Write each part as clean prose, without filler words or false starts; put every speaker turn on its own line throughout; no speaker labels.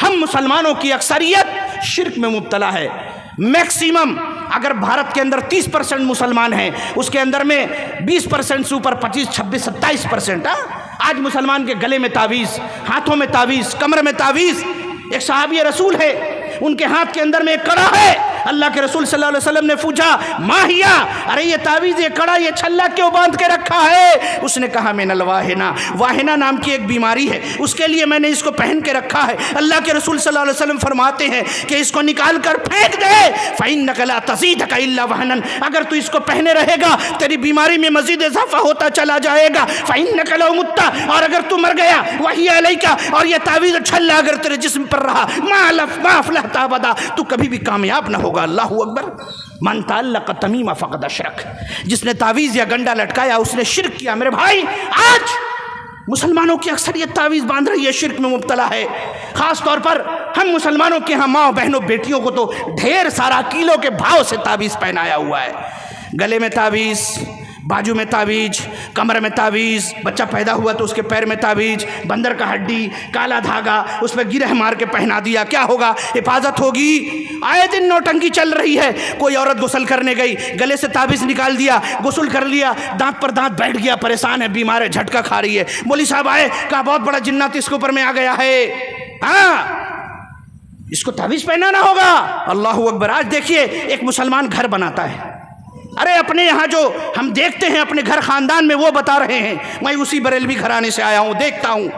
ہم مسلمانوں کی اکثریت شرک میں مبتلا ہے. میکسیمم اگر بھارت کے اندر 30% مسلمان ہیں، اس کے اندر میں 20% سے اوپر 25, 26, 27%. آج مسلمان کے گلے میں تعویذ، ہاتھوں میں تعویذ، کمر میں تعویذ. ایک صحابی رسول ہے، ان کے ہاتھ کے اندر میں ایک کڑا ہے. اللہ کے رسول صلی اللہ علیہ وسلم نے پوچھا ماہیا، ارے یہ تعویذ، یہ کڑا، یہ چھلا کیوں باندھ کے رکھا ہے؟ اس نے کہا من الواہنہ، واہنہ نام کی ایک بیماری ہے، اس کے لیے میں نے اس کو پہن کے رکھا ہے. اللہ کے رسول صلی اللہ علیہ وسلم فرماتے ہیں کہ اس کو نکال کر پھینک دے. فإنک لا تزیدک الا وہنا، اگر تو اس کو پہنے رہے گا تیری بیماری میں مزید اضافہ ہوتا چلا جائے گا. فإنک لو مت، اور اگر تو مر گیا، وہی علیک، اور یہ تعویذ چھلا اگر تیرے جسم پر رہا، ما افلحت ابدا، تو کبھی بھی کامیاب نہ ہوگا. اللہ اکبر. من تعلق تمیمہ فقد اشرک، جس نے تعویذ یا گنڈا لٹکایا اس نے شرک کیا. میرے بھائی، آج مسلمانوں کی اکثریت تعویذ باندھ رہی ہے، شرک میں مبتلا ہے. خاص طور پر ہم مسلمانوں کے ہاں ماں بہنوں بیٹیوں کو تو ڈھیر سارا کیلو کے بھاؤ سے تعویذ پہنایا ہوا ہے. گلے میں تعویذ، باجو میں تعویذ، کمر میں تعویذ، بچہ پیدا ہوا تو اس کے پیر میں تعویذ، بندر کا ہڈی، کالا دھاگا، اس پہ گرہ مار کے پہنا دیا. کیا ہوگا؟ حفاظت ہوگی. آئے دن نوٹنکی چل رہی ہے. کوئی عورت غسل کرنے گئی، گلے سے تعویذ نکال دیا، غسل کر لیا، دانت پر دانت بیٹھ گیا، پریشان ہے، بیمار ہے، جھٹکا کھا رہی ہے. مولوی صاحب آئے، کہا بہت بڑا جنات اس کے اوپر میں آ گیا ہے، ہاں اس کو تعویذ پہنانا ہوگا. اللہ اکبر. آج دیکھیے ایک مسلمان گھر بناتا ہے، ارے اپنے یہاں جو ہم دیکھتے ہیں اپنے گھر خاندان میں وہ بتا رہے ہیں. میں اسی بریلوی گھرانے سے آیا ہوں، دیکھتا ہوں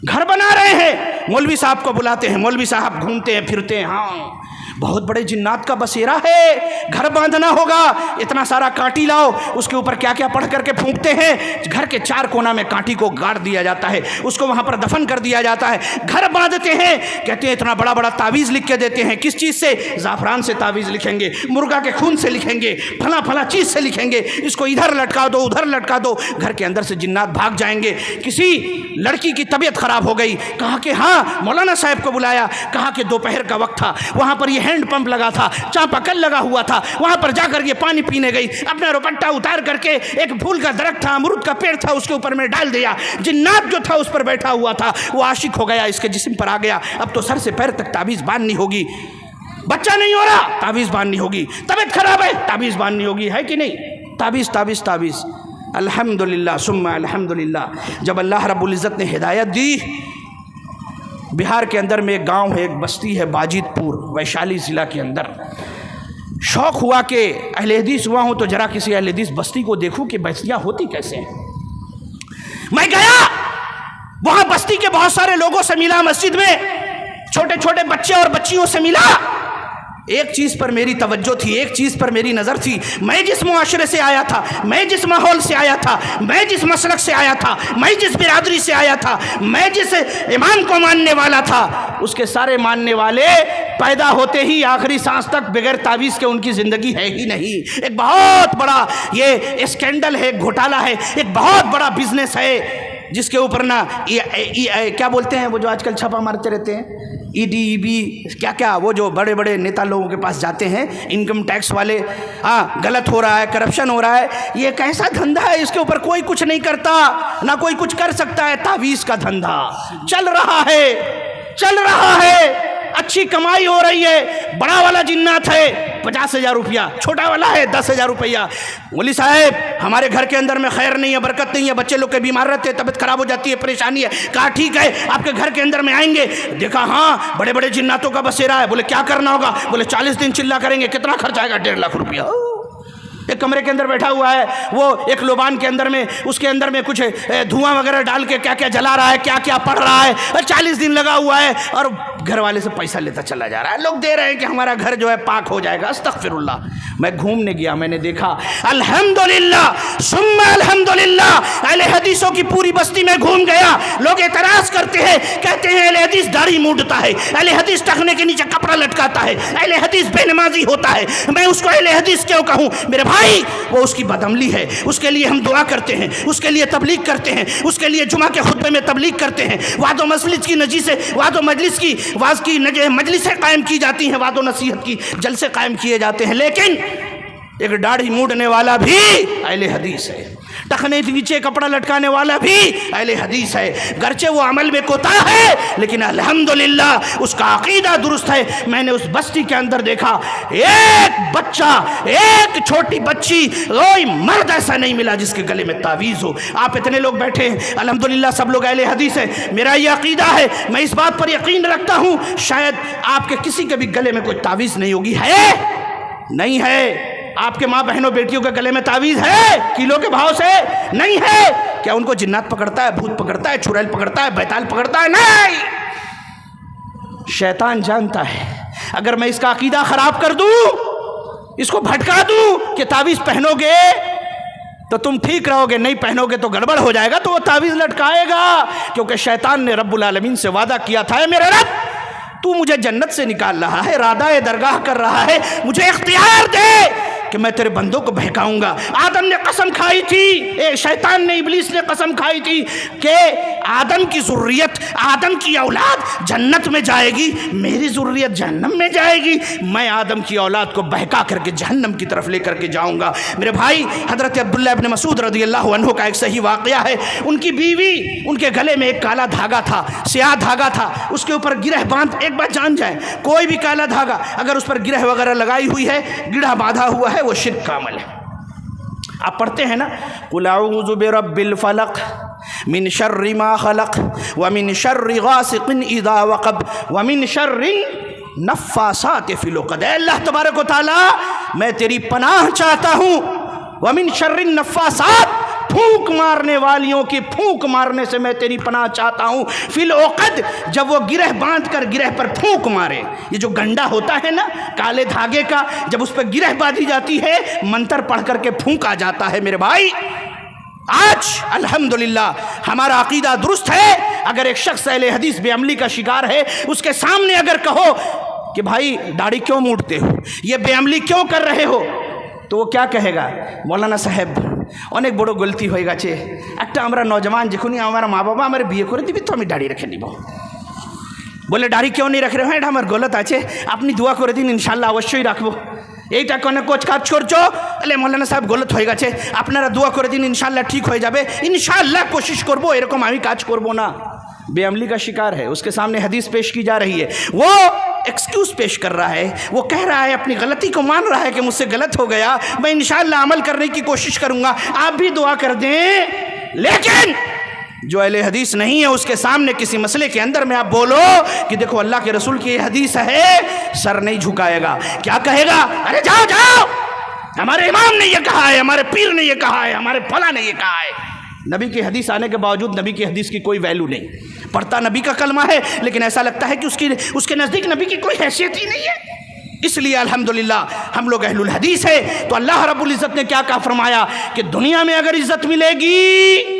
گھر بنا رہے ہیں، مولوی صاحب کو بلاتے ہیں، مولوی صاحب گھومتے ہیں پھرتے ہیں، ہاں بہت بڑے جنات کا بسیرا ہے، گھر باندھنا ہوگا، اتنا سارا کانٹی لاؤ، اس کے اوپر کیا کیا پڑھ کر کے پھونکتے ہیں. گھر کے 4 کونا میں کانٹی کو گاڑ دیا جاتا ہے، اس کو وہاں پر دفن کر دیا جاتا ہے. گھر باندھتے ہیں، کہتے ہیں اتنا بڑا بڑا تعویذ لکھ کے دیتے ہیں. کس چیز سے؟ زعفران سے تعویذ لکھیں گے، مرغا کے خون سے لکھیں گے، پھلا پھلا چیز سے لکھیں گے، اس کو ادھر لٹکا دو ادھر لٹکا دو. گھر کے اندر سے جنات بھاگ جائیں گے. کسی لڑکی کی طبیعت خراب ہو گئی، کہا کہ ہاں مولانا صاحب کو بلایا، کہا کہ دوپہر کا وقت تھا، وہاں پر یہ ہینڈ پمپ لگا تھا، چاپا کل لگا ہوا تھا، وہاں پر جا کر یہ پانی پینے گئی، اپنا روپٹا اتار کر کے ایک پھول کا درخت تھا، امرود کا پیڑ تھا، اس کے اوپر میں ڈال دیا. جنات جو تھا اس پر بیٹھا ہوا تھا، وہ عاشق ہو گیا، اس کے جسم پر آ گیا. اب تو سر سے پیر تک تعویذ باندھنی ہوگی. بچہ نہیں ہو رہا، تعویذ باندھنی ہوگی. طبیعت خراب ہے، تعویذ باندھنی ہوگی. ہے کہ نہیں؟ تعویذ تعویذ تعویذ. الحمدللہ ثم الحمدللہ. جب اللہ رب العزت نے ہدایت دی، بہار کے اندر میں ایک گاؤں ہے، ایک بستی ہے باجیت پور، ویشالی ضلع کے اندر. شوق ہوا کہ اہل حدیث ہوا ہوں تو ذرا کسی اہل حدیث بستی کو دیکھوں کہ بستیاں ہوتی کیسے ہیں. میں گیا، وہاں بستی کے بہت سارے لوگوں سے ملا، مسجد میں چھوٹے چھوٹے بچے اور بچیوں سے ملا. ایک چیز پر میری توجہ تھی، ایک چیز پر میری نظر تھی. میں جس معاشرے سے آیا تھا، میں جس ماحول سے آیا تھا، میں جس مسلک سے آیا تھا، میں جس برادری سے آیا تھا، میں جس امام کو ماننے والا تھا، اس کے سارے ماننے والے پیدا ہوتے ہی آخری سانس تک بغیر تعویذ کے ان کی زندگی ہے ہی نہیں. ایک بہت بڑا یہ اسکینڈل ہے، گھوٹالا ہے، ایک بہت بڑا بزنس ہے جس کے اوپر نا کیا بولتے ہیں وہ جو آج کل چھاپا مارتے رہتے ہیں، ای ڈی ای بی کیا کیا، وہ جو بڑے بڑے نیتا لوگوں کے پاس جاتے ہیں، انکم ٹیکس والے. ہاں غلط ہو رہا ہے، کرپشن ہو رہا ہے. یہ ایک ایسا دھندا ہے، اس کے اوپر کوئی کچھ نہیں کرتا، نہ کوئی کچھ کر سکتا ہے. تعویذ کا دھندا چل رہا ہے، چل رہا ہے، اچھی کمائی ہو رہی ہے. بڑا والا جنات ہے 50,000 روپیہ، چھوٹا والا ہے 10,000 روپیہ. مولوی صاحب ہمارے گھر کے اندر میں خیر نہیں ہے، برکت نہیں ہے، بچے لوگ کے بیمار رہتے ہیں، طبیعت خراب ہو جاتی ہے، پریشانی ہے. کہا ٹھیک ہے آپ کے گھر کے اندر میں آئیں گے. دیکھا ہاں بڑے بڑے جناتوں کا بسیرا ہے. بولے کیا کرنا ہوگا؟ بولے 40 دن چلا کریں گے. کتنا خرچ آئے گا؟ 1.5 لاکھ روپیہ. ایک کمرے کے اندر بیٹھا ہوا ہے، وہ ایک لوبان کے اندر میں اس کے اندر میں کچھ دھواں وغیرہ ڈال کے کیا کیا جلا رہا ہے، کیا کیا پڑھ رہا ہے، اور 40 دن لگا ہوا ہے اور گھر والے سے پیسہ لیتا چلا جا رہا ہے. لوگ دے رہے ہیں کہ ہمارا گھر جو ہے پاک ہو جائے گا. استغفر اللہ. میں گھومنے گیا، میں نے دیکھا الحمدللہ ثم الحمدللہ اہل حدیثوں کی پوری بستی میں گھوم گیا. لوگ اعتراض کرتے ہیں، کہتے ہیں اہل حدیث داڑھی مونڈتا ہے، اہل حدیث ٹخنے کے نیچے کپڑا لٹکاتا ہے، اہل حدیث بے نمازی ہوتا ہے. میں اس کو اہل حدیث کیوں کہوں؟ میرے بھائی وہ اس کی بدعملی ہے، اس کے لیے ہم دعا کرتے ہیں، اس کے لیے تبلیغ کرتے ہیں، اس کے لیے جمعہ کے خطبے میں تبلیغ کرتے ہیں. وعد و مجلس کی نجیسیں، وعد و مجلس کی واز کی مجلسیں قائم کی جاتی ہیں، وعد و نصیحت کی جلسے قائم کیے جاتے ہیں. لیکن ایک داڑھی موڑنے والا بھی اہل حدیث ہے، ٹخنے کے نیچے کپڑا لٹکانے والا بھی اہل حدیث ہے، گرچہ وہ عمل میں کوتاہ ہے لیکن الحمدللہ اس کا عقیدہ درست ہے۔ میں نے اس بستی کے اندر دیکھا ایک بچہ، ایک چھوٹی بچی، کوئی مرد ایسا نہیں ملا جس کے گلے میں تعویذ ہو۔ آپ اتنے لوگ بیٹھے ہیں، الحمدللہ سب لوگ اہل حدیث ہیں، میرا یہ عقیدہ ہے، میں اس بات پر یقین رکھتا ہوں شاید آپ کے کسی کے بھی گلے میں کوئی تعویذ نہیں ہوگی، ہے نہیں ہے؟ آپ کے ماں بہنوں بیٹیوں کے گلے میں تعویذ ہے کلو کے بھاؤ سے؟ نہیں ہے۔ کیا ان کو جنات پکڑتا ہے، بھوت پکڑتا ہے، چڑیل پکڑتا ہے، بیتال پکڑتا ہے؟ نہیں، شیطان جانتا ہے اگر میں اس کا عقیدہ خراب کر دوں، اس کو بھٹکا دوں کہ تعویذ پہنو گے تو تم ٹھیک رہو گے، نہیں پہنو گے تو گڑبڑ ہو جائے گا، تو وہ تعویذ لٹکائے گا، کیونکہ شیطان نے رب العالمین سے وعدہ کیا تھا، اے میرے رب تو مجھے جنت سے نکال رہا ہے، ارادہ درگاہ کر رہا ہے، مجھے اختیار دے کہ میں تیرے بندوں کو بہکاؤں گا۔ آدم نے قسم کھائی تھی، شیطان نے، ابلیس نے قسم کھائی تھی کہ آدم کی ذریت، آدم کی اولاد جنت میں جائے گی، میری ذریت جہنم میں جائے گی، میں آدم کی اولاد کو بہکا کر کے جہنم کی طرف لے کر کے جاؤں گا۔ میرے بھائی، حضرت عبداللہ ابن مسعود رضی اللہ عنہ کا ایک صحیح واقعہ ہے، ان کی بیوی، ان کے گلے میں ایک کالا دھاگا تھا، سیاہ دھاگا تھا، اس کے اوپر گرہ باندھ، ایک بات جان جائیں، کوئی بھی کالا دھاگا اگر اس پر گرہ وغیرہ لگائی ہوئی ہے، گڑھا باندھا ہوا ہے، وہ شرک کا عمل ہے۔ آپ پڑھتے ہیں نا، قُلْ أَعُوذُ بِرَبِّ الْفَلَقِ مِنْ شَرِّ مَا خَلَقَ وَمِنْ شَرِّ غَاسِقٍ إِذَا وَقَبَ وَمِنْ شَرِّ النَّفَّاثَاتِ فِي الْعُقَدِ۔ اے اللہ تبارک و تعالیٰ، میں تیری پناہ چاہتا ہوں، وَمِنْ شَرِّ النَّفَّاثَاتِ، پھونک مارنے والیوں کی پھونک مارنے سے میں تیری پناہ چاہتا ہوں، فی العقد، جب وہ گرہ باندھ کر گرہ پر پھونک مارے، یہ جو گنڈا ہوتا ہے نا کالے دھاگے کا، جب اس پر گرہ باندھی جاتی ہے، منتر پڑھ کر کے پھونکا جاتا ہے۔ میرے بھائی، آج الحمدللہ ہمارا عقیدہ درست ہے۔ اگر ایک شخص اہل حدیث بے عملی کا شکار ہے، اس کے سامنے اگر کہو کہ بھائی داڑھی کیوں موڑتے ہو، یہ بے عملی کیوں کر رہے ہو، تو وہ کیا کہے گا؟ مولانا صاحب অনেক বড় গলতি হয়ে গেছে, একটা আমরা নজওয়ান যখনই আমার মা বাবা আমার বিয়ে করে দিবি তো আমি দাড়ি রেখে দিব। বলে দাড়ি কেউ নেই রেখে, হ্যাঁ এটা আমার গলত আছে, আপনি দোয়া করে দিন, ইনশাল্লাহ অবশ্যই রাখবো। এইটা কোনো কোচ কাজ করছো, তাহলে মৌলানা সাহেব গলত হয়ে গেছে, আপনারা দোয়া করে দিন, ইনশাল্লাহ ঠিক হয়ে যাবে, ইনশাল্লাহ কোশিশ করবো, এরকম আমি কাজ করবো না। بے عملی کا شکار ہے، اس کے سامنے حدیث پیش کی جا رہی ہے، وہ ایکسکیوز پیش کر رہا ہے، وہ کہہ رہا ہے، اپنی غلطی کو مان رہا ہے کہ مجھ سے غلط ہو گیا، میں انشاءاللہ عمل کرنے کی کوشش کروں گا، آپ بھی دعا کر دیں۔ لیکن جو اہل حدیث نہیں ہے، اس کے سامنے کسی مسئلے کے اندر میں آپ بولو کہ دیکھو اللہ کے رسول کی یہ حدیث ہے، سر نہیں جھکائے گا، کیا کہے گا؟ ارے جاؤ جاؤ، ہمارے امام نے یہ کہا ہے، ہمارے پیر نے یہ کہا ہے، ہمارے فلاں نے یہ کہا ہے۔ نبی کی حدیث آنے کے باوجود نبی کی حدیث کی کوئی ویلیو نہیں، پڑھتا نبی کا کلمہ ہے لیکن ایسا لگتا ہے کہ اس کے نزدیک نبی کی کوئی حیثیت ہی نہیں ہے۔ اس لیے الحمدللہ ہم لوگ اہل الحدیث ہیں، تو اللہ رب العزت نے کیا کہا، فرمایا کہ دنیا میں اگر عزت ملے گی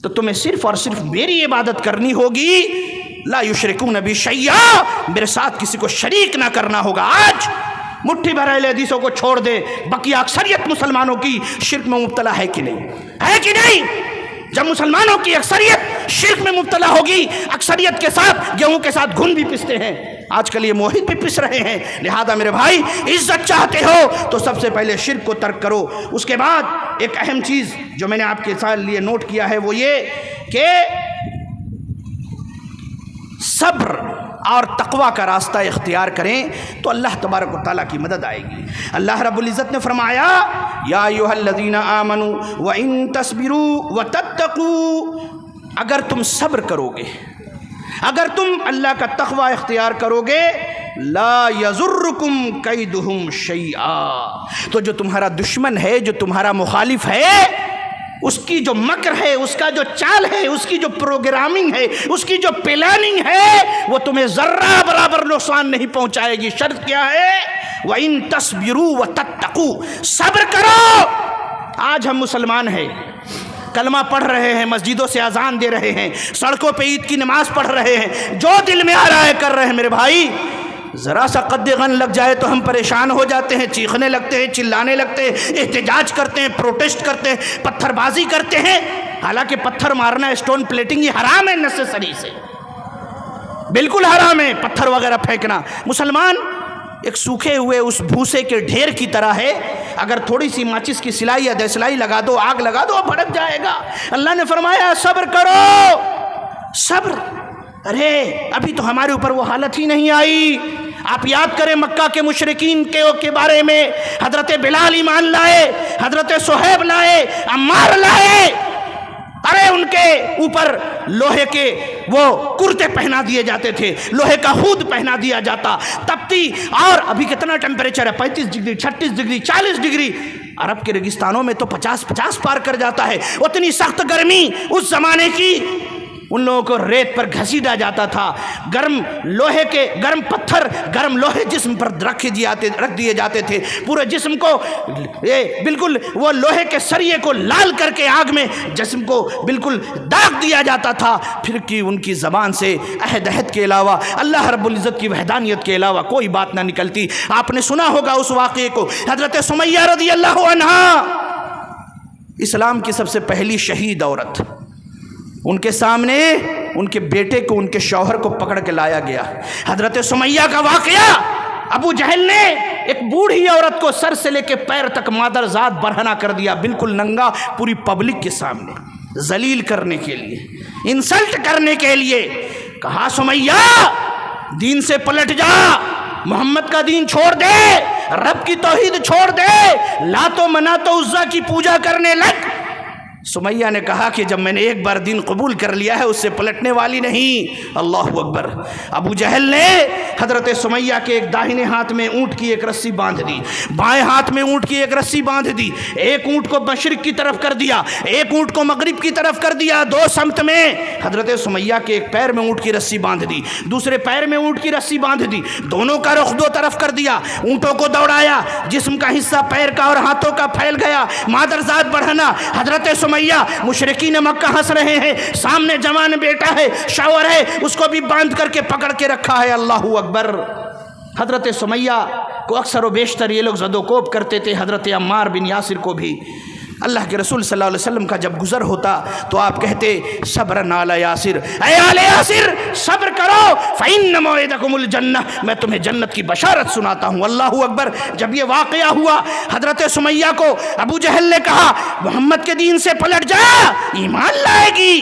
تو تمہیں صرف اور صرف میری عبادت کرنی ہوگی، لا یشرکون بی شیئا، میرے ساتھ کسی کو شریک نہ کرنا ہوگا۔ آج مٹھی بھر اہل حدیثوں کو چھوڑ دے، بقیہ اکثریت مسلمانوں کی شرک میں مبتلا ہے کہ نہیں؟ ہے کہ نہیں؟ جب مسلمانوں کی اکثریت شرک میں مبتلا ہوگی، اکثریت کے ساتھ گیہوں کے ساتھ گھن بھی پستے ہیں، آج کل یہ موحد بھی پس رہے ہیں۔ لہذا میرے بھائی، عزت چاہتے ہو تو سب سے پہلے شرک کو ترک کرو۔ اس کے بعد ایک اہم چیز جو میں نے آپ کے ساتھ لیے نوٹ کیا ہے وہ یہ کہ صبر اور تقوی کا راستہ اختیار کریں تو اللہ تبارک و تعالیٰ کی مدد آئے گی۔ اللہ رب العزت نے فرمایا، یا ایھا الذین آمنوا وان تصبروا وتتقوا، اگر تم صبر کرو گے، اگر تم اللہ کا تقوی اختیار کرو گے، لا یضرکم کیدہم شیئا، تو جو تمہارا دشمن ہے، جو تمہارا مخالف ہے، اس کی جو مکر ہے، اس کا جو چال ہے، اس کی جو پروگرامنگ ہے، اس کی جو پلاننگ ہے، وہ تمہیں ذرہ برابر نقصان نہیں پہنچائے گی۔ شرط کیا ہے؟ وَإِن تَصْبِرُوا وَتَتَّقُوا، صبر کرو۔ آج ہم مسلمان ہیں، کلمہ پڑھ رہے ہیں، مسجدوں سے اذان دے رہے ہیں، سڑکوں پہ عید کی نماز پڑھ رہے ہیں، جو دل میں آ رہا ہے کر رہے ہیں۔ میرے بھائی، ذرا سا قد غن لگ جائے تو ہم پریشان ہو جاتے ہیں، چیخنے لگتے ہیں، چلانے لگتے ہیں، احتجاج کرتے ہیں، پروٹیسٹ کرتے ہیں، پتھر بازی کرتے ہیں۔ حالانکہ پتھر مارنا، اسٹون پلیٹنگ، یہ حرام ہے نیسیسری سے، بالکل حرام ہے پتھر وغیرہ پھینکنا۔ مسلمان ایک سوکھے ہوئے اس بھوسے کے ڈھیر کی طرح ہے، اگر تھوڑی سی ماچس کی سلائی یا دیسلائی لگا دو، آگ لگا دو، بھڑک جائے گا۔ اللہ نے فرمایا صبر کرو، صبر۔ ارے ابھی تو ہمارے اوپر وہ حالت ہی نہیں آئی۔ آپ یاد کریں مکہ کے مشرکین کے بارے میں، حضرت بلال ایمان لائے، حضرت صہیب لائے، عمار لائے، ارے ان کے اوپر لوہے کے وہ کرتے پہنا دیے جاتے تھے، لوہے کا خود پہنا دیا جاتا، تپتی، اور ابھی کتنا ٹیمپریچر ہے، 35 ڈگری، 36 ڈگری، 40 ڈگری، عرب کے ریگستانوں میں تو 50 پار کر جاتا ہے۔ اتنی سخت گرمی اس زمانے کی، ان لوگوں کو ریت پر گھسیٹا جاتا تھا، گرم لوہے کے گرم پتھر، گرم لوہے جسم پر رکھ دیے جاتے تھے، پورے جسم کو بالکل وہ لوہے کے سریے کو لال کر کے آگ میں جسم کو بالکل داغ دیا جاتا تھا، پھر کہ ان کی زبان سے عہد کے علاوہ، اللہ رب العزت کی وحدانیت کے علاوہ کوئی بات نہ نکلتی۔ آپ نے سنا ہوگا اس واقعے کو، حضرت سمیہ رضی اللہ عنہا، اسلام کی سب سے پہلی شہید عورت، ان کے سامنے ان کے بیٹے کو، ان کے شوہر کو پکڑ کے لایا گیا۔ حضرت سمیہ کا واقعہ، ابو جہل نے ایک بوڑھی عورت کو سر سے لے کے پیر تک مادر ذات برہنہ کر دیا، بالکل ننگا، پوری پبلک کے سامنے، ذلیل کرنے کے لیے، انسلٹ کرنے کے لیے۔ کہا سمیہ دین سے پلٹ جا، محمد کا دین چھوڑ دے، رب کی توحید چھوڑ دے، لات و منات و عزا کی پوجا کرنے لگ۔ سمیہ نے کہا کہ جب میں نے ایک بار دین قبول کر لیا ہے، اس سے پلٹنے والی نہیں۔ اللہ اکبر۔ ابو جہل نے حضرت سمیہ کے ایک داہنے ہاتھ میں اونٹ کی ایک رسی باندھ دی، بائیں ہاتھ میں اونٹ کی ایک رسی باندھ دی، ایک اونٹ کو مشرق کی طرف کر دیا، ایک اونٹ کو مغرب کی طرف کر دیا، دو سمت میں۔ حضرت سمیہ کے ایک پیر میں اونٹ کی رسی باندھ دی، دوسرے پیر میں اونٹ کی رسی باندھ دی، دونوں کا رخ دو طرف کر دیا، اونٹوں کو دوڑایا، جسم کا حصہ پیر کا اور ہاتھوں کا پھیل گیا، مادر ذات بڑھنا۔ حضرت مشرکین مکہ ہنس رہے ہیں، سامنے جوان بیٹا ہے، شوہر ہے، اس کو بھی باندھ کر کے پکڑ کے رکھا ہے۔ اللہ اکبر۔ حضرت سمیہ کو اکثر و بیشتر یہ لوگ زد و کوب کرتے تھے، حضرت عمار بن یاسر کو بھی۔ اللہ کے رسول صلی اللہ علیہ وسلم کا جب گزر ہوتا تو آپ کہتے صبرن علی یاسر، اے آل یاسر صبر کرو، فإن موعدکم الجنہ، میں تمہیں جنت کی بشارت سناتا ہوں۔ اللہ اکبر۔ جب یہ واقعہ ہوا، حضرت سمیہ کو ابو جہل نے کہا محمد کے دین سے پلٹ جا، ایمان لائے گی۔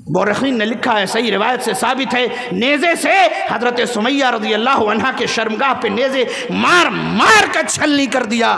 مورخین نے لکھا ہے، صحیح روایت سے ثابت ہے، نیزے سے حضرت سمیہ رضی اللہ عنہا کے شرمگاہ پہ نیزے مار مار کر چھلنی کر دیا۔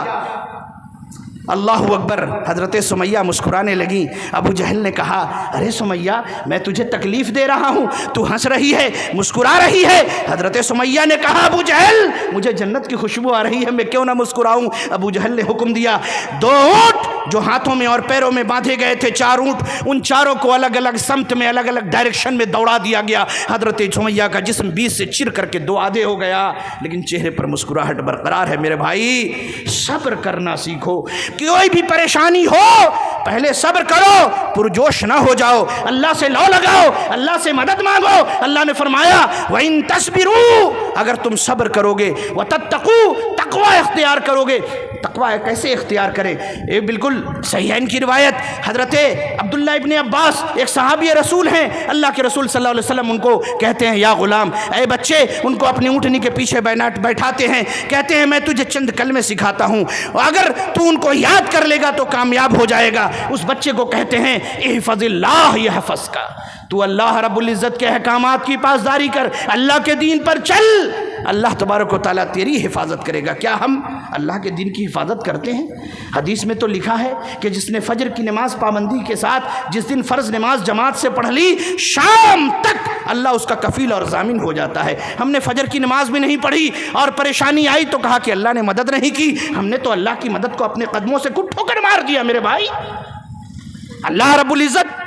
اللہ اکبر۔ حضرت سمیہ مسکرانے لگیں۔ ابو جہل نے کہا ارے سمیہ میں تجھے تکلیف دے رہا ہوں، تو ہنس رہی ہے، مسکرا رہی ہے۔ حضرت سمیہ نے کہا ابو جہل مجھے جنت کی خوشبو آ رہی ہے، میں کیوں نہ مسکراؤں۔ ابو جہل نے حکم دیا، 2 اونٹ جو ہاتھوں میں اور پیروں میں باندھے گئے تھے، 4 اونٹ، ان چاروں کو الگ الگ سمت میں، الگ الگ ڈائریکشن میں دوڑا دیا گیا۔ حضرت سمیہ کا جسم 20 سے چر کر کے 2 آدھے ہو گیا، لیکن چہرے پر مسکراہٹ برقرار ہے۔ میرے بھائی صبر کرنا سیکھو، کوئی بھی پریشانی ہو پہلے صبر کرو، پرجوش نہ ہو جاؤ، اللہ سے لو لگاؤ، اللہ سے مدد مانگو۔ اللہ نے فرمایا وَإِن تَصْبِرُوا، اگر تم صبر کرو گے، وَتَتَّقُوا، تقوی اختیار کرو گے۔ تقوی کیسے اختیار کریں؟ یہ بالکل صحیحین کی روایت، حضرت عبداللہ ابن عباس ایک صحابی رسول ہیں، اللہ کے رسول صلی اللہ علیہ وسلم ان کو کہتے ہیں یا غلام، اے بچے، ان کو اپنی اونٹنی کے پیچھے بیٹھاتے ہیں، کہتے ہیں میں تجھے چند کلمے سکھاتا ہوں، اگر تو ان کو یاد کر لے گا تو کامیاب ہو جائے گا۔ اس بچے کو کہتے ہیں احفظ اللہ یحفظک، تو اللہ رب العزت کے احکامات کی پاسداری کر، اللہ کے دین پر چل، اللہ تبارک و تعالیٰ تیری حفاظت کرے گا۔ کیا ہم اللہ کے دین کی حفاظت کرتے ہیں؟ حدیث میں تو لکھا ہے کہ جس نے فجر کی نماز پابندی کے ساتھ جس دن فرض نماز جماعت سے پڑھ لی، شام تک اللہ اس کا کفیل اور ضامن ہو جاتا ہے۔ ہم نے فجر کی نماز بھی نہیں پڑھی اور پریشانی آئی تو کہا کہ اللہ نے مدد نہیں کی، ہم نے تو اللہ کی مدد کو اپنے قدموں سے کٹ ٹھوکر مار دیا۔ میرے بھائی، اللہ رب العزت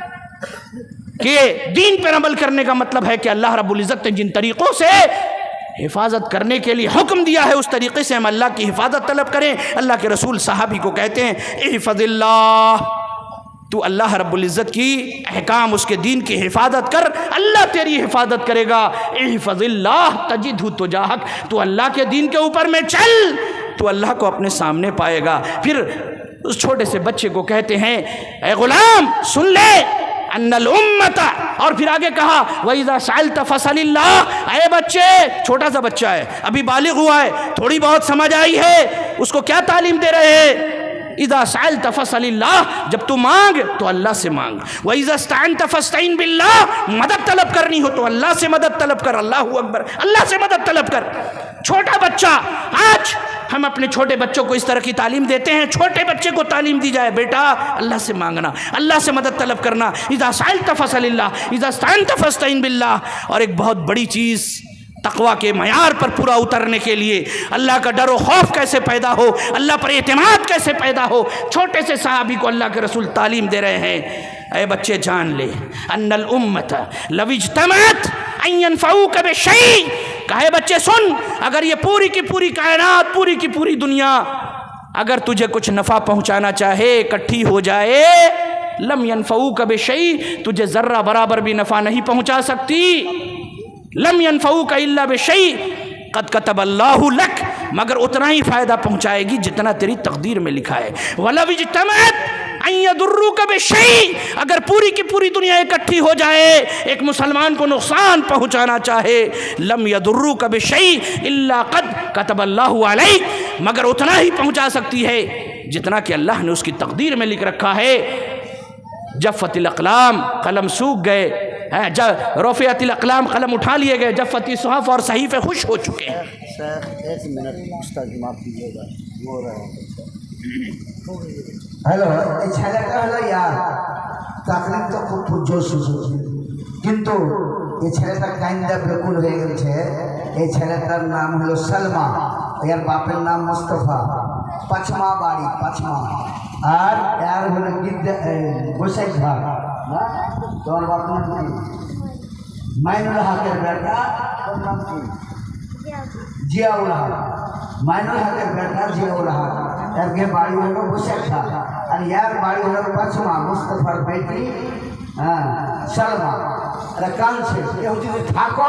کہ دین پر عمل کرنے کا مطلب ہے کہ اللہ رب العزت نے جن طریقوں سے حفاظت کرنے کے لیے حکم دیا ہے اس طریقے سے ہم اللہ کی حفاظت طلب کریں۔ اللہ کے رسول صحابی کو کہتے ہیں احفظ اللہ، تو اللہ رب العزت کی احکام، اس کے دین کی حفاظت کر، اللہ تیری حفاظت کرے گا۔ احفظ اللہ تجدہ تجاہک، تو اللہ کے دین کے اوپر میں چل، تو اللہ کو اپنے سامنے پائے گا۔ پھر اس چھوٹے سے بچے کو کہتے ہیں اے غلام سن لے ان الامت، اور پھر آگے کہا وَإِذَا سَأَلْتَ فَاسْأَلِ اللَّهَ، اے بچے، چھوٹا سا بچہ ہے، ابھی بالغ ہوا ہے، تھوڑی بہت سمجھ آئی ہے، اس کو کیا تعلیم دے رہے ہیں؟ اذا سألت فاسألillah، جب تو مانگ تو اللہ سے مانگ، وَإِذَا اسْتَعَنْتَ فَاسْتَعِنْ بِاللَّهِ، مدد طلب کرنی ہو تو اللہ سے مدد طلب کر، اللہ اکبر، اللہ سے مدد طلب کر۔ چھوٹا بچہ، آج ہم اپنے چھوٹے بچوں کو اس طرح کی تعلیم دیتے ہیں، چھوٹے بچے کو تعلیم دی جائے بیٹا اللہ سے مانگنا، اللہ سے مدد طلب کرنا، اذا سألت فاسألillah، اذا استعنت فاستعن باللہ۔ اور ایک بہت بڑی چیز تقویٰ کے معیار پر پورا اترنے کے لیے، اللہ کا ڈر و خوف کیسے پیدا ہو، اللہ پر اعتماد کیسے پیدا ہو، چھوٹے سے صحابی کو اللہ کے رسول تعلیم دے رہے ہیں، اے بچے جان لے ان الامت لو اجتمعت ان ينفعوك بشيء، کہے بچے سن، اگر یہ پوری کی پوری کائنات، پوری کی پوری دنیا اگر تجھے کچھ نفع پہنچانا چاہے، اکٹھی ہو جائے، لم ينفعوك بشيء، تجھے ذرہ برابر بھی نفع نہیں پہنچا سکتی، لم ينفعوك الا بشيء قد كتب اللہ لک، مگر اتنا ہی فائدہ پہنچائے گی جتنا تیری تقدیر میں لکھا ہے، وَلَوْ اجْتَمَعَتْ أَن يَضُرُّوكَ بِشَيْءٍ، اگر پوری کی پوری دنیا اکٹھی ہو جائے ایک مسلمان کو نقصان پہنچانا چاہے، لم يضروك بشيء الا قد كتب اللہ علیک، مگر اتنا ہی پہنچا سکتی ہے جتنا کہ اللہ نے اس کی تقدیر میں لکھ رکھا ہے۔ جفت الاقلام، قلم سوکھ گئے، رفعت الاقلام، قلم اٹھا لیے گئے، جفت الصحف، اور صحیفے خوش ہو چکے ہیں۔
شیخ ایک منٹ استاد معاف کیجیے گا، وہ رہے হ্যালো, এই ছেলেটা হলো ইয়ার তাকলিফ তো খুব পুরজোশ কিন্তু এই ছেলেটা কাইন্দা বেকুল হয়ে গেছে। এই ছেলেটার নাম হলো সালমা, এর বাপের নাম মোস্তফা, পাঁচমা বাড়ি পাঁচমা, আর এর হলো গোসাই ঘর না, তোমার বাপের নাম কি? মাইনুল হকের বেটা, তোর নাম কি? জিয়াউল হক। মাইনুল হকের বেটা জিয়াউল হক, এর বাড়ি হলো গোসাই ঘর, আর ইয়ার বাড়ি হলো পাঁচমা, মুস্তফার বেটি সালমা। কান সে কেউ যদি থাকো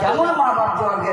কেমন মা বাপ তো আগে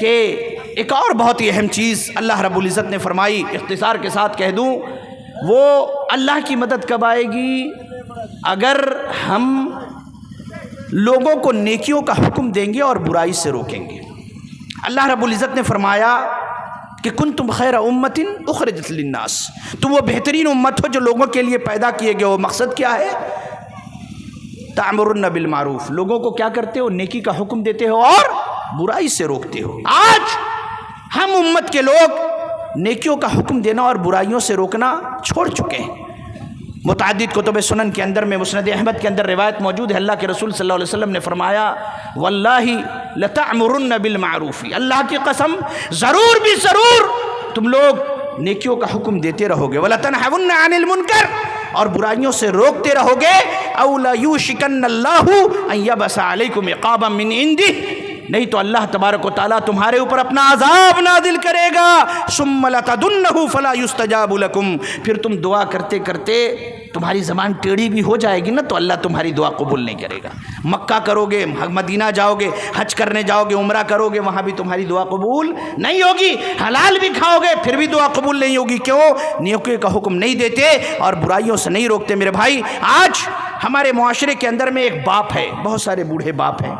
کہ ایک اور بہت ہی اہم چیز اللہ رب العزت نے فرمائی، اختصار کے ساتھ کہہ دوں، وہ اللہ کی مدد کب آئے گی؟ اگر ہم لوگوں کو نیکیوں کا حکم دیں گے اور برائی سے روکیں گے۔ اللہ رب العزت نے فرمایا کہ کنتم خیر امت اخرجت للناس، تم وہ بہترین امت ہو جو لوگوں کے لیے پیدا کیے گئے ہو۔ مقصد کیا ہے؟ تأمرون بالمعروف، لوگوں کو کیا کرتے ہو؟ نیکی کا حکم دیتے ہو اور برائی سے روکتے ہو۔ آج ہم امت کے لوگ نیکیوں کا حکم دینا اور برائیوں سے روکنا چھوڑ چکے ہیں۔ متعدد کتب سنن کے اندر میں مسند احمد کے اندر روایت موجود ہے، اللہ کے رسول صلی اللہ علیہ وسلم نے فرمایا واللہ لتأمرن بالمعروف، اللہ کی قسم ضرور بھی ضرور تم لوگ نیکیوں کا حکم دیتے رہو گے، وَلَتَنْحَوُنَّ عَنِ الْمُنْكَرِ، اور برائیوں سے روکتے رہو گے، اَوْ لَيُوشِكَنَّ اللَّهُ أَن يَبْعَثَ عَلَيْكُمْ عِقَابًا مِّنْ عِنْدِهِ، نہیں تو اللہ تبارک و تعالیٰ تمہارے اوپر اپنا عذاب نازل کرے گا، ثُمَّ لَتَدُنَّهُ فَلَا يُسْتَجَابُ لَكُمْ، پھر تم دعا کرتے کرتے تمہاری زبان ٹیڑھی بھی ہو جائے گی نا تو اللہ تمہاری دعا قبول نہیں کرے گا۔ مکہ کرو گے، مدینہ جاؤ گے، حج کرنے جاؤ گے، عمرہ کرو گے، وہاں بھی تمہاری دعا قبول نہیں ہوگی۔ حلال بھی کھاؤ گے پھر بھی دعا قبول نہیں ہوگی۔ کیوں؟ نیکی کا حکم نہیں دیتے اور برائیوں سے نہیں روکتے۔ میرے بھائی، آج ہمارے معاشرے کے اندر میں ایک باپ ہے، بہت سارے بوڑھے باپ ہیں،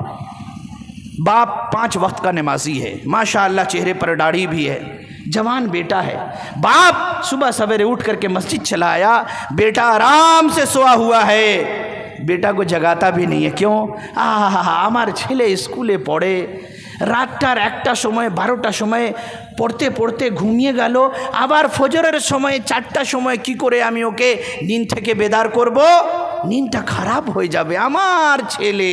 باپ 5 وقت کا نمازی ہے، ماشاءاللہ چہرے پر داڑھی بھی ہے، جوان بیٹا ہے، باپ صبح سویرے اٹھ کر کے مسجد چلا آیا، بیٹا آرام سے سوا ہوا ہے، بیٹا کو جگاتا بھی نہیں ہے۔ کیوں؟ আমার ছেলে স্কুলে পড়ে, রাতটার 1টা সময় 12টা সময় পড়তে পড়তে ঘুমিয়ে গেল, আবার ফজরের সময় 4টা সময় কি করে আমি ওকে নিন থেকে বেদার করব? নিনটা খারাপ হয়ে যাবে। আমার ছেলে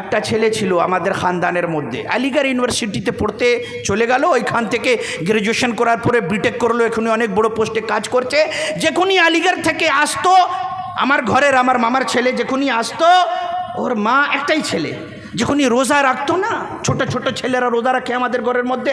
একটা ছেলে ছিল আমাদের খানদানের মধ্যে, আলিগড় ইউনিভার্সিটিতে পড়তে চলে গেল, ওইখান থেকে গ্র্যাজুয়েশন করার পরে বিটেক করলো, এখনই অনেক বড় পোস্টে কাজ করছে। যখনই আলিগড় থেকে আসতো আমার ঘরের আমার মামার ছেলে যখনই আসতো, ওর মা একটাই ছেলে, যখনই রোজা রাখতো না, ছোট ছোট ছেলেরা রোজা রাখে আমাদের ঘরের মধ্যে,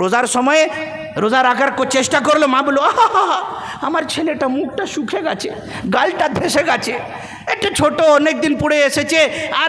রোজার সময় রোজা রাখার চেষ্টা করলো, মা বললো আহা আমার ছেলেটা মুখটা শুকে গেছে, গালটা ধেসে গেছে, একটা ছোট অনেক দিন পড়ে এসেছে, আর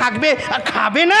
থাকবে, আর খাবে না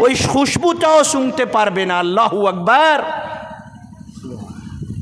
ওই খুশবুটাও শুনতে পারবে না। আল্লাহু আকবার।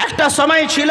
একটা সময় ছিল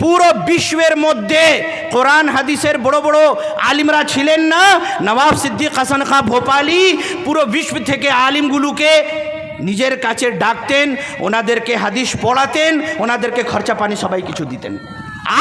পুরো বিশ্বের মধ্যে কোরআন হাদিসের বড় বড় আলিমরা ছিলেন না, নবাব সিদ্দিক হাসান খাঁ ভোপালি পুরো বিশ্ব থেকে আলিমগুলোকে নিজের কাছে ডাকতেন, ওনাদেরকে হাদিস পড়াতেন, ওনাদেরকে খরচা পানি সবাই কিছু দিতেন।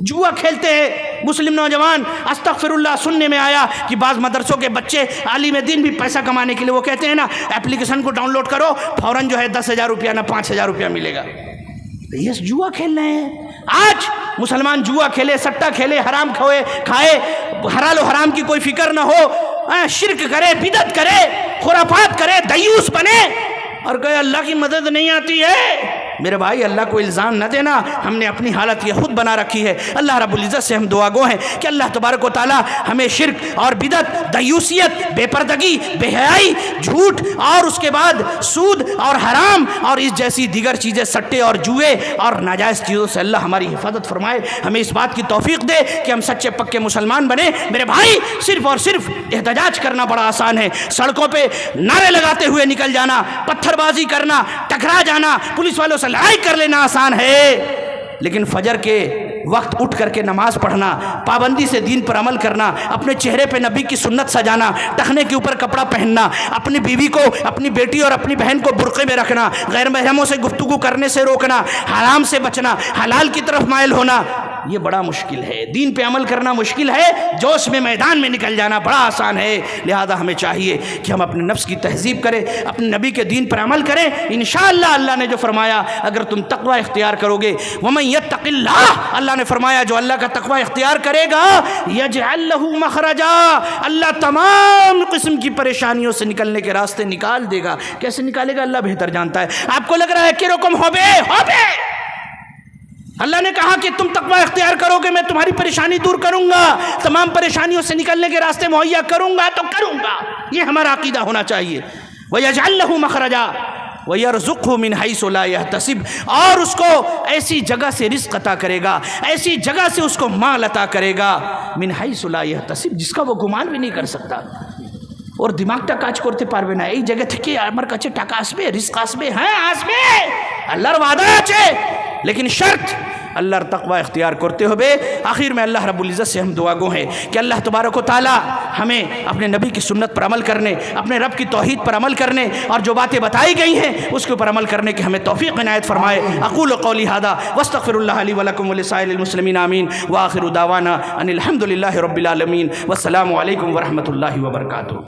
جوا کھیلتے ہیں مسلم نوجوان. استغفراللہ, سننے میں آیا کہ بعض مدرسوں کے بچے عالم دین بھی پیسہ کمانے کے لیے وہ کہتے ہیں نا اپلیکیشن کو ڈاؤن لوڈ کرو, فوراً جو ہے 10,000 روپیہ نہ 5,000 روپیہ ملے گا. یہ جوا کھیل رہے ہیں. آج مسلمان جوا کھیلے, سٹا کھیلے, حرام کھائے, حلال و حرام کی کوئی فکر نہ ہو, شرک کرے, بدعت کرے, خرافات کرے, دیوس بنے اور کہے اللہ کی مدد نہیں آتی ہے. میرے بھائی اللہ کو الزام نہ دینا, ہم نے اپنی حالت یہ خود بنا رکھی ہے. اللہ رب العزت سے ہم دعا گو ہیں کہ اللہ تبارک و تعالی ہمیں شرک اور بدعت, دیوسیت, بے پردگی, بے حیائی, جھوٹ اور اس کے بعد سود اور حرام اور اس جیسی دیگر چیزیں, سٹے اور جوئے اور ناجائز چیزوں سے اللہ ہماری حفاظت فرمائے. ہمیں اس بات کی توفیق دے کہ ہم سچے پکے مسلمان بنے. میرے بھائی صرف اور صرف احتجاج کرنا بڑا آسان ہے, سڑکوں پہ نعرے لگاتے ہوئے نکل جانا, پتھر بازی کرنا, ٹکرا جانا, پولیس والوں سے لڑائی کر لینا آسان ہے, لیکن فجر کے وقت اٹھ کر کے نماز پڑھنا, پابندی سے دین پر عمل کرنا, اپنے چہرے پہ نبی کی سنت سجانا, ٹخنے کے اوپر کپڑا پہننا, اپنی بیوی کو, اپنی بیٹی اور اپنی بہن کو برقعے میں رکھنا, غیر محرموں سے گفتگو کرنے سے روکنا, حرام سے بچنا, حلال کی طرف مائل ہونا, یہ بڑا مشکل ہے. دین پہ عمل کرنا مشکل ہے, جوش میں میدان میں نکل جانا بڑا آسان ہے. لہذا ہمیں چاہیے کہ ہم اپنے نفس کی تہذیب کریں, اپنے نبی کے دین پر عمل کریں. انشاءاللہ اللہ نے جو فرمایا اگر تم تقوی اختیار کرو گے, وَمَن يَتَّقِ اللَّهَ, اللہ نے فرمایا جو اللہ کا تقوی اختیار کرے گا يَجْعَلْ لَهُ مَخْرَجًا, اللہ تمام قسم کی پریشانیوں سے نکلنے کے راستے نکال دے گا. کیسے نکالے گا اللہ بہتر جانتا ہے. آپ کو لگ رہا ہے کہ رقم ہوبے, اللہ نے کہا کہ تم تقوی اختیار کرو گے میں تمہاری پریشانی دور کروں گا, تمام پریشانیوں سے نکلنے کے راستے مہیا کروں گا تو کروں گا. یہ ہمارا عقیدہ ہونا چاہیے. وَيَجْعَلْ لَهُ مَخْرَجًا وَيَرْزُقْهُ مِنْ حَيْثُ لَا يَحْتَسِبُ, اور اس کو ایسی جگہ سے رزق عطا کرے گا, ایسی جگہ سے اس کو مال عطا کرے گا, مِنْ حَيْثُ لَا يَحْتَسِبُ, جس کا وہ گمان بھی نہیں کر سکتا. اور دماغটা কাজ করতে পারবে না, এই জায়গা থেকে আমার কাছে টাকা আসবে, রিস্ক আসবে, হ্যাঁ আসবে, আল্লাহর ওয়াদা আছে, لیکن شرط اللہ تقوی اختیار کرتے ہوئے. آخر میں اللہ رب العزت سے ہم دعا گو ہیں کہ اللہ تبارک و تعالی ہمیں اپنے نبی کی سنت پر عمل کرنے, اپنے رب کی توحید پر عمل کرنے اور جو باتیں بتائی گئی ہیں اس کے اوپر عمل کرنے کی ہمیں توفیق عنایت فرمائے. اقول قولی ھذا واستغفر اللہ لی ولکم ولسائر المسلمین آمین. وآخر دعوانا ان الحمد للہ رب العالمین. والسلام علیکم ورحمۃ اللہ وبرکاتہ.